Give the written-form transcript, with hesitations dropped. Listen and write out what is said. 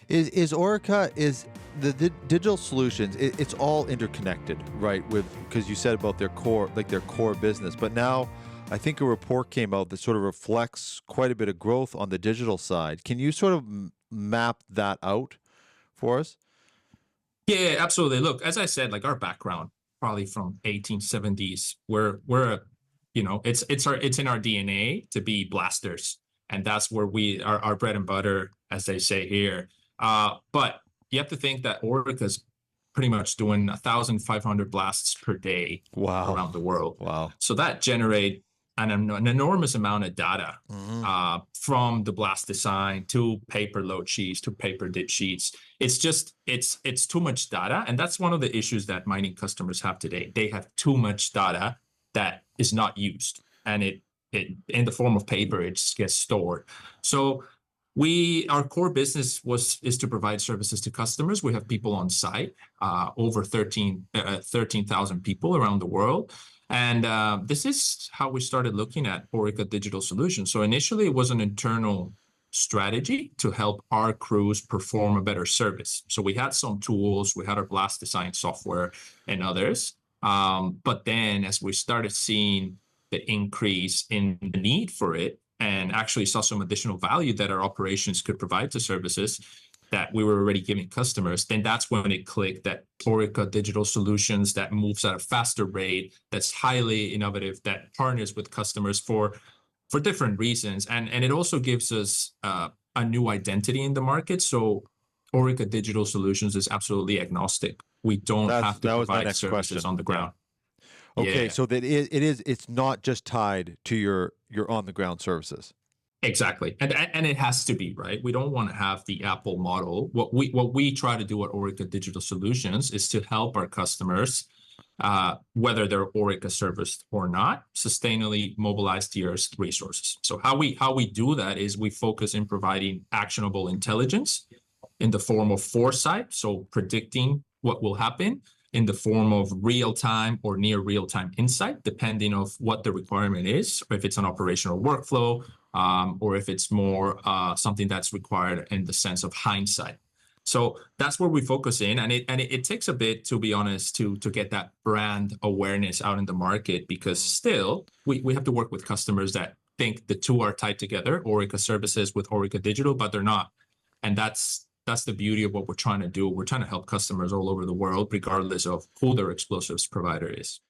Is Orica is the digital solutions? It's all interconnected, right? With because you said about their core, like their core business, but now I think a report came out that sort of reflects quite a bit of growth on the digital side. Can you sort of map that out for us? Yeah, absolutely. Look, as I said, like our background, probably from 1870s, it's in our DNA to be blasters, and that's where we our bread and butter, as they say here. But you have to think that Orica's pretty much doing 1,500 blasts per day Wow. around the world. Wow. So that generate an enormous amount of data from the blast design to paper load sheets to paper dip sheets. It's too much data, and that's one of the issues that mining customers have today. They have too much data that is not used, and it in the form of paper it just gets stored. So our core business is to provide services to customers. We have people on site, over 13,000 people around the world. And this is how we started looking at Orica Digital Solutions. So initially, it was an internal strategy to help our crews perform a better service. So we had some tools, we had our blast design software and others. But then as we started seeing the increase in the need for it, and actually saw some additional value that our operations could provide to services that we were already giving customers, then that's when it clicked that Orica Digital Solutions that moves at a faster rate, that's highly innovative, that partners with customers for different reasons. And it also gives us a new identity in the market. So Orica Digital Solutions is absolutely agnostic. We don't have to provide services on the ground. Okay, Yeah. so that it's not just tied to your on the ground services. Exactly. And it has to be, right? We don't want to have the Apple model. What we try to do at Orica Digital Solutions is to help our customers, whether they're Orica serviced or not, sustainably mobilize the Earth's resources. So how we do that is we focus in providing actionable intelligence in the form of foresight, so predicting what will happen, in the form of real-time or near real-time insight, depending on what the requirement is, or if it's an operational workflow, or if it's more something that's required in the sense of hindsight. So that's where we focus in, and it takes a bit, to be honest, to get that brand awareness out in the market, because still we have to work with customers that think the two are tied together, Orica services with Orica Digital, but they're not. And that's the beauty of what we're trying to do. We're trying to help customers all over the world, regardless of who their explosives provider is.